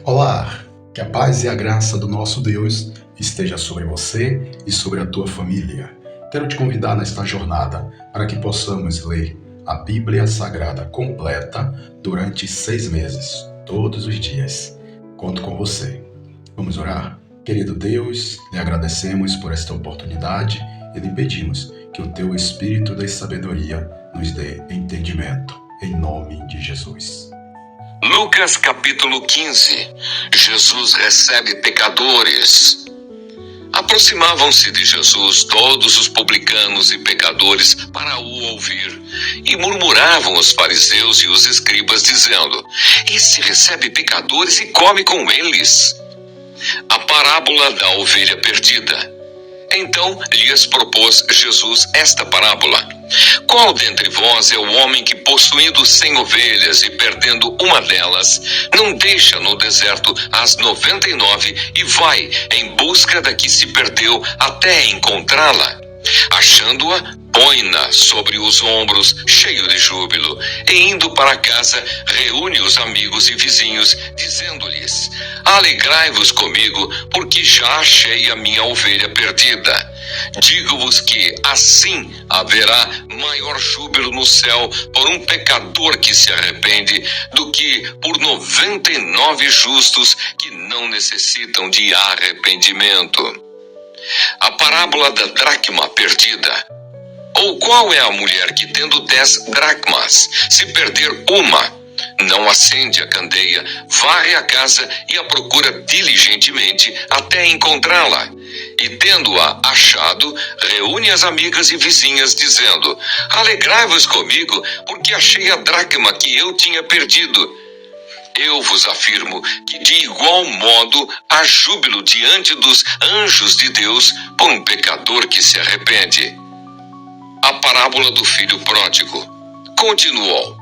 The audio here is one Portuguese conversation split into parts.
Olá, que a paz e a graça do nosso Deus esteja sobre você e sobre a tua família. Quero te convidar nesta jornada para que possamos ler a Bíblia Sagrada completa durante 6 meses, todos os dias. Conto com você. Vamos orar? Querido Deus, lhe agradecemos por esta oportunidade e lhe pedimos que o teu Espírito da sabedoria nos dê entendimento, em nome de Jesus. Lucas capítulo 15. Jesus recebe pecadores. Aproximavam-se de Jesus todos os publicanos e pecadores para o ouvir, e murmuravam os fariseus e os escribas, dizendo: Esse recebe pecadores e come com eles. A parábola da ovelha perdida. Então lhes propôs Jesus esta parábola: Qual dentre vós é o homem que, possuindo 100 ovelhas e perdendo uma delas, não deixa no deserto as 99 e vai em busca da que se perdeu até encontrá-la? Achando-a, põe-na sobre os ombros, cheio de júbilo, e indo para casa, reúne os amigos e vizinhos, dizendo-lhes: Alegrai-vos comigo, porque já achei a minha ovelha perdida. Digo-vos que assim haverá maior júbilo no céu por um pecador que se arrepende do que por 99 justos que não necessitam de arrependimento. A parábola da dracma perdida. Ou qual é a mulher que, tendo 10 dracmas, se perder uma, não acende a candeia, varre a casa e a procura diligentemente até encontrá-la? E tendo-a achado, reúne as amigas e vizinhas, dizendo: Alegrai-vos comigo, porque achei a dracma que eu tinha perdido. Eu vos afirmo que de igual modo há júbilo diante dos anjos de Deus por um pecador que se arrepende. A parábola do filho pródigo. Continuou: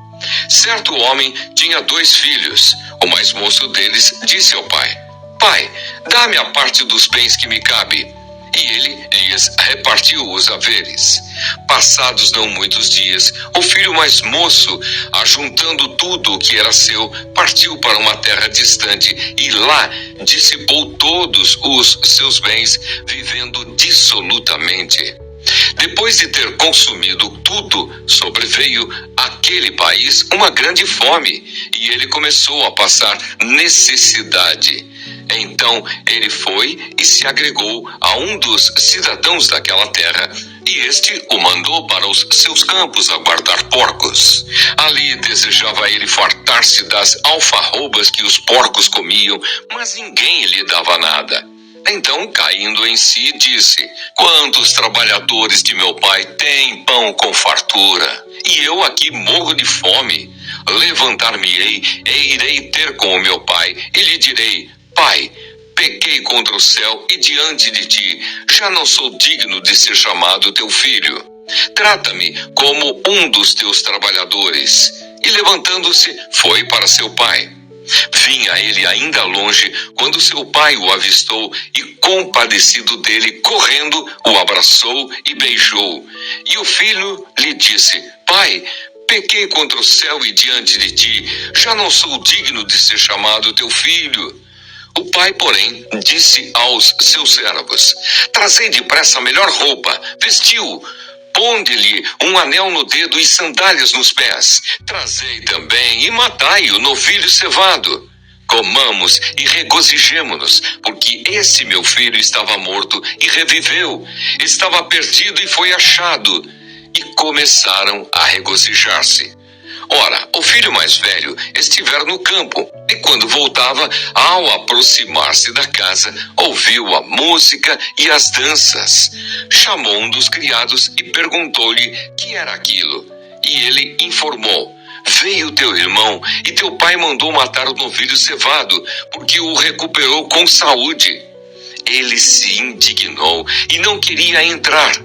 Certo homem tinha 2 filhos. O mais moço deles disse ao pai: Pai, dá-me a parte dos bens que me cabe. E ele lhes repartiu os haveres. Passados não muitos dias, o filho mais moço, ajuntando tudo o que era seu, partiu para uma terra distante e lá dissipou todos os seus bens, vivendo dissolutamente. Depois de ter consumido tudo, sobreveio àquele país uma grande fome, e ele começou a passar necessidade. Então ele foi e se agregou a um dos cidadãos daquela terra, e este o mandou para os seus campos a guardar porcos. Ali desejava ele fartar-se das alfarrobas que os porcos comiam, mas ninguém lhe dava nada. Então, caindo em si, disse: Quantos trabalhadores de meu pai têm pão com fartura, e eu aqui morro de fome? Levantar-me-ei e irei ter com o meu pai, e lhe direi: Pai, pequei contra o céu e diante de ti, já não sou digno de ser chamado teu filho. Trata-me como um dos teus trabalhadores. E levantando-se, foi para seu pai. Vinha ele ainda longe, quando seu pai o avistou e, compadecido dele, correndo, o abraçou e beijou. E o filho lhe disse: Pai, pequei contra o céu e diante de ti, já não sou digno de ser chamado teu filho. O pai, porém, disse aos seus servos: Trazei depressa a melhor roupa, vestiu-o, ponde-lhe um anel no dedo e sandálias nos pés. Trazei também e matai-o novilho cevado. Comamos e regozijemo-nos, porque esse meu filho estava morto e reviveu, estava perdido e foi achado. E começaram a regozijar-se. Ora, o filho mais velho estivera no campo, e quando voltava, ao aproximar-se da casa, ouviu a música e as danças. Chamou um dos criados e perguntou-lhe que era aquilo. E ele informou: Veio teu irmão, e teu pai mandou matar o novilho cevado, porque o recuperou com saúde. Ele se indignou e não queria entrar.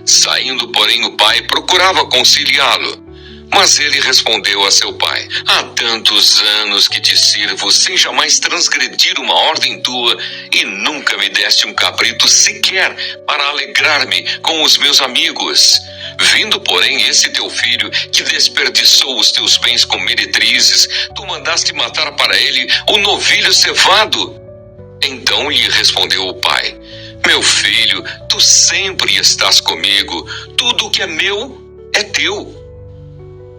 Saindo, porém, o pai procurava conciliá-lo. Mas ele respondeu a seu pai: há tantos anos que te sirvo sem jamais transgredir uma ordem tua, e nunca me deste um cabrito sequer para alegrar-me com os meus amigos. Vindo, porém, esse teu filho, que desperdiçou os teus bens com meretrizes, tu mandaste matar para ele o novilho cevado. Então lhe respondeu o pai: meu filho, tu sempre estás comigo, tudo o que é meu é teu.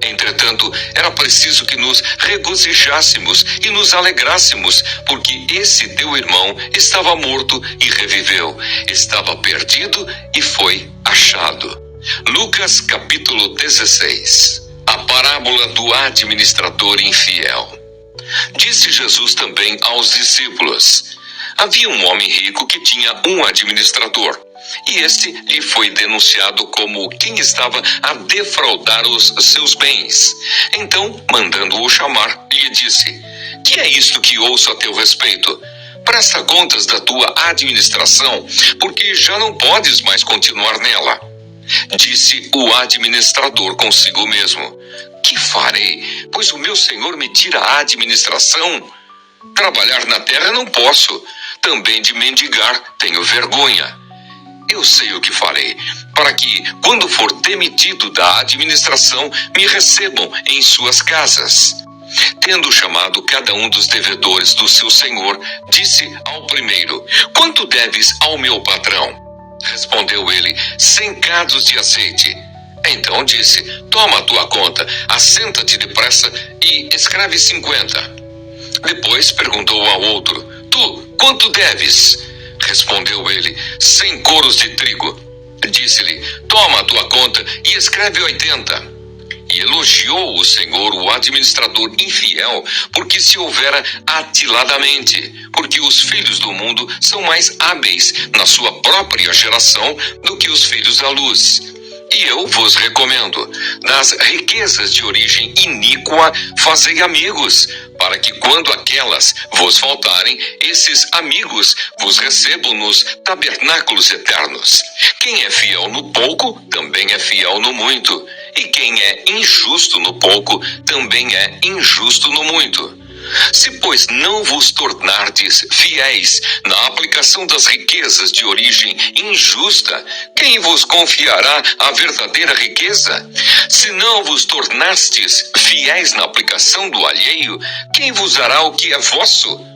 Entretanto, era preciso que nos regozijássemos e nos alegrássemos, porque esse teu irmão estava morto e reviveu, estava perdido e foi achado. Lucas capítulo 16. A parábola do administrador infiel. Disse Jesus também aos discípulos: havia um homem rico que tinha um administrador, e este lhe foi denunciado como quem estava a defraudar os seus bens. Então, mandando-o chamar, lhe disse: que é isto que ouço a teu respeito? Presta contas da tua administração, porque já não podes mais continuar nela. Disse o administrador consigo mesmo: que farei, pois o meu senhor me tira a administração? Trabalhar na terra não posso, também de mendigar tenho vergonha. Eu sei o que farei, para que, quando for demitido da administração, me recebam em suas casas. Tendo chamado cada um dos devedores do seu senhor, disse ao primeiro: quanto deves ao meu patrão? Respondeu ele: 100 cados de azeite. Então disse: toma a tua conta, assenta-te depressa e escreve 50. Depois perguntou ao outro: tu, quanto deves? Respondeu ele: 100 coros de trigo. Disse-lhe: toma a tua conta e escreve 80. E elogiou o Senhor o administrador infiel, porque se houvera atiladamente, porque os filhos do mundo são mais hábeis na sua própria geração do que os filhos da luz. E eu vos recomendo: das riquezas de origem iníqua fazei amigos, para que quando aquelas vos faltarem, esses amigos vos recebam nos tabernáculos eternos. Quem é fiel no pouco, também é fiel no muito. E quem é injusto no pouco, também é injusto no muito. Se, pois, não vos tornardes fiéis na aplicação das riquezas de origem injusta, quem vos confiará a verdadeira riqueza? Se não vos tornastes fiéis na aplicação do alheio, quem vos dará o que é vosso?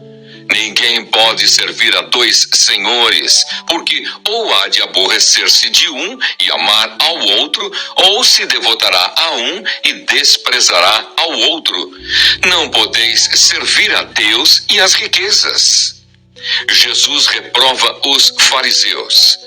Ninguém pode servir a dois senhores, porque ou há de aborrecer-se de um e amar ao outro, ou se devotará a um e desprezará ao outro. Não podeis servir a Deus e às riquezas. Jesus reprova os fariseus.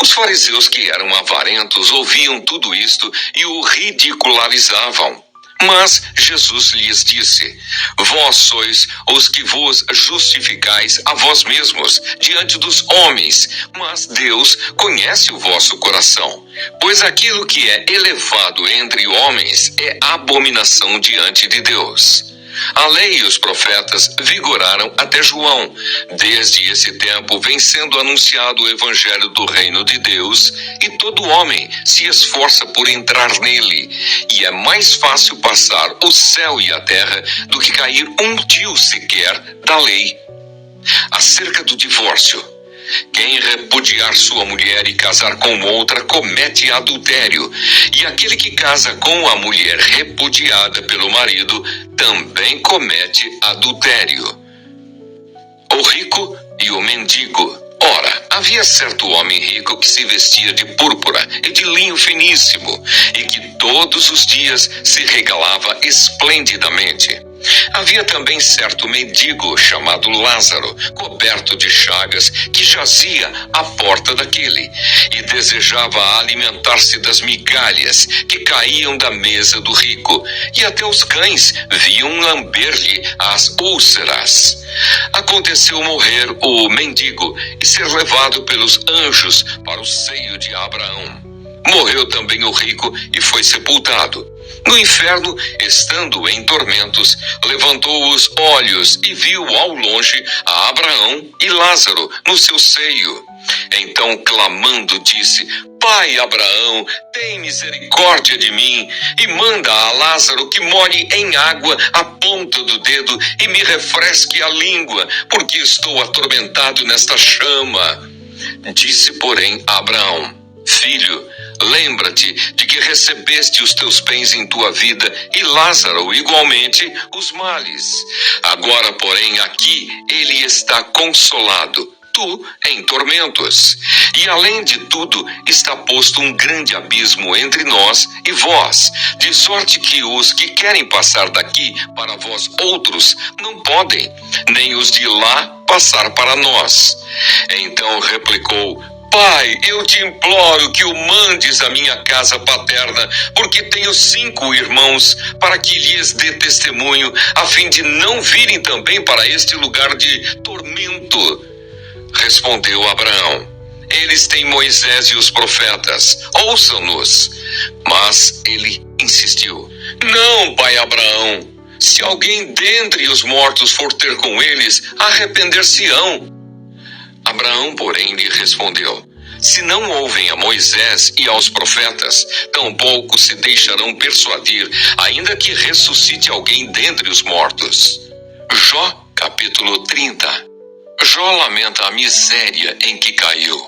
Os fariseus, que eram avarentos, ouviam tudo isto e o ridicularizavam. Mas Jesus lhes disse: vós sois os que vos justificais a vós mesmos diante dos homens, mas Deus conhece o vosso coração. Pois aquilo que é elevado entre homens é abominação diante de Deus. A lei e os profetas vigoraram até João. Desde esse tempo vem sendo anunciado o evangelho do reino de Deus, e todo homem se esforça por entrar nele. E é mais fácil passar o céu e a terra do que cair um tio sequer da lei. Acerca do divórcio: quem repudiar sua mulher e casar com outra comete adultério, e aquele que casa com a mulher repudiada pelo marido também comete adultério. O rico e o mendigo. Ora, havia certo homem rico que se vestia de púrpura e de linho finíssimo, e que todos os dias se regalava esplendidamente. Havia também certo mendigo chamado Lázaro, coberto de chagas, que jazia à porta daquele, e desejava alimentar-se das migalhas que caíam da mesa do rico, e até os cães vinham lamber-lhe as úlceras. Aconteceu morrer o mendigo e ser levado pelos anjos para o seio de Abraão. Morreu também o rico e foi sepultado. No inferno, estando em tormentos, levantou os olhos e viu ao longe a Abraão e Lázaro no seu seio. Então, clamando, disse: Pai Abraão, tem misericórdia de mim e manda a Lázaro que molhe em água a ponta do dedo e me refresque a língua, porque estou atormentado nesta chama. Disse, porém, Abraão: Filho, lembra-te de que recebeste os teus bens em tua vida e Lázaro igualmente os males. Agora, porém, aqui ele está consolado, tu em tormentos. E além de tudo, está posto um grande abismo entre nós e vós, de sorte que os que querem passar daqui para vós outros não podem, nem os de lá passar para nós. Então replicou: Pai, eu te imploro que o mandes à minha casa paterna, porque tenho 5 irmãos, para que lhes dê testemunho, a fim de não virem também para este lugar de tormento. Respondeu Abraão: Eles têm Moisés e os profetas, ouçam-nos. Mas ele insistiu: Não, pai Abraão, se alguém dentre os mortos for ter com eles, arrepender-se-ão. Abraão, porém, lhe respondeu: Se não ouvem a Moisés e aos profetas, tampouco se deixarão persuadir, ainda que ressuscite alguém dentre os mortos. Jó, capítulo 30. Jó lamenta a miséria em que caiu.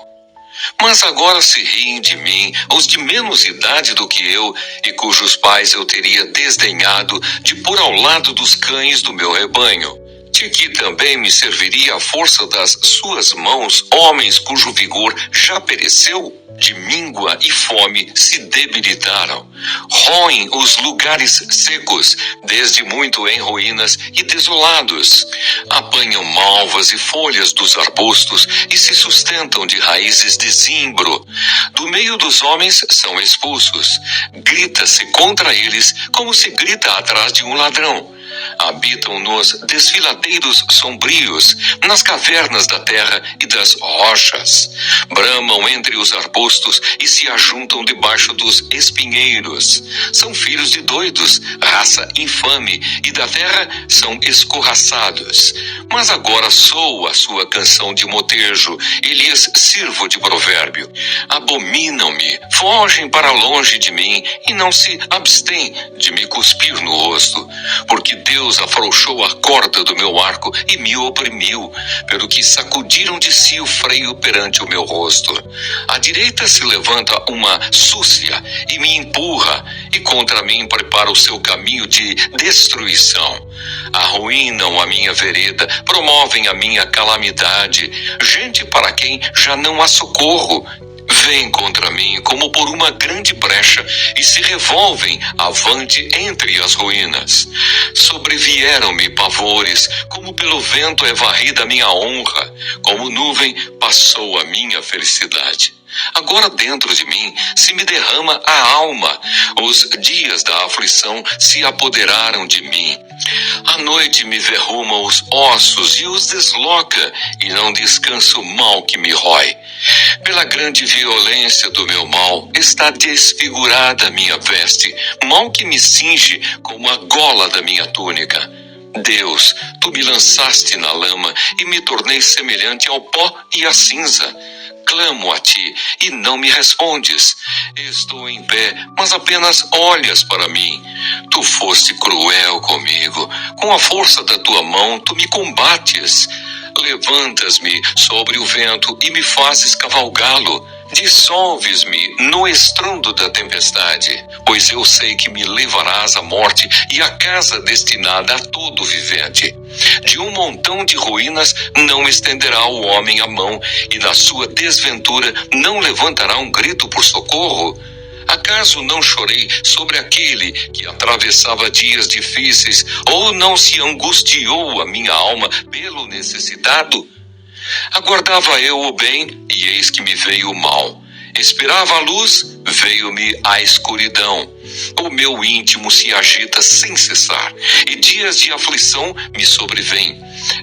Mas agora se riem de mim os de menos idade do que eu, e cujos pais eu teria desdenhado de pôr ao lado dos cães do meu rebanho. De que também me serviria a força das suas mãos, homens cujo vigor já pereceu? De míngua e fome se debilitaram. Roem os lugares secos, desde muito em ruínas e desolados. Apanham malvas e folhas dos arbustos e se sustentam de raízes de zimbro. Do meio dos homens são expulsos. Grita-se contra eles como se grita atrás de um ladrão. Habitam nos desfiladeiros sombrios, nas cavernas da terra e das rochas. Bramam entre os arbustos e se ajuntam debaixo dos espinheiros. São filhos de doidos, raça infame, e da terra são escorraçados. Mas agora sou a sua canção de motejo e lhes sirvo de provérbio. Abominam-me, fogem para longe de mim e não se abstêm de me cuspir no rosto, porque Deus afrouxou a corda do meu arco e me oprimiu, pelo que sacudiram de si o freio perante o meu rosto. À direita se levanta uma súcia e me empurra, e contra mim prepara o seu caminho de destruição. Arruinam a minha vereda, promovem a minha calamidade, gente para quem já não há socorro. Vêm contra mim como por uma grande brecha e se revolvem avante entre as ruínas. Sobrevieram-me pavores, como pelo vento é varrida a minha honra, como nuvem passou a minha felicidade. Agora dentro de mim se me derrama a alma, os dias da aflição se apoderaram de mim. A noite me verruma os ossos e os desloca, e não descansa o mal que me rói. Pela grande violência do meu mal, está desfigurada a minha veste, mal que me cinge como a gola da minha túnica. Deus, tu me lançaste na lama e me tornei semelhante ao pó e à cinza. Clamo a ti e não me respondes. Estou em pé, mas apenas olhas para mim. Tu foste cruel comigo. Com a força da tua mão, tu me combates. Levantas-me sobre o vento e me fazes cavalgá-lo. Dissolves-me no estrondo da tempestade, pois eu sei que me levarás à morte e à casa destinada a todo vivente. De um montão de ruínas não estenderá o homem a mão, e da sua desventura não levantará um grito por socorro. Acaso não chorei sobre aquele que atravessava dias difíceis, ou não se angustiou a minha alma pelo necessitado? Aguardava eu o bem, e eis que me veio o mal. Esperava a luz, veio-me a escuridão. O meu íntimo se agita sem cessar, e dias de aflição me sobrevêm.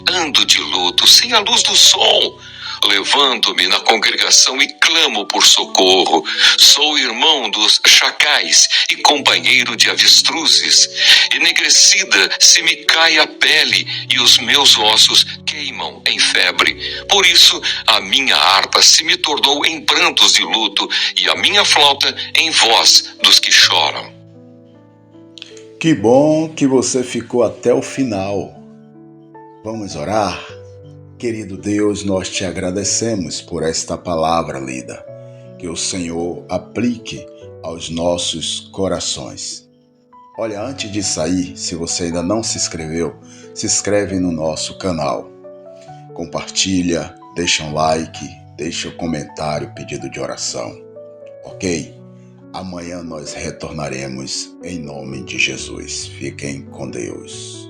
Ando de luto, sem a luz do sol. Levanto-me na congregação e clamo por socorro. Sou irmão dos chacais e companheiro de avestruzes. Enegrecida se me cai a pele e os meus ossos queimam em febre. Por isso, a minha harpa se me tornou em prantos de luto e a minha flauta em voz dos que choram. Que bom que você ficou até o final. Vamos orar? Querido Deus, nós te agradecemos por esta palavra lida. Que o Senhor aplique aos nossos corações. Olha, antes de sair, se você ainda não se inscreveu, se inscreve no nosso canal. Compartilha, deixa um like, deixa um comentário, pedido de oração. Ok? Amanhã nós retornaremos em nome de Jesus. Fiquem com Deus.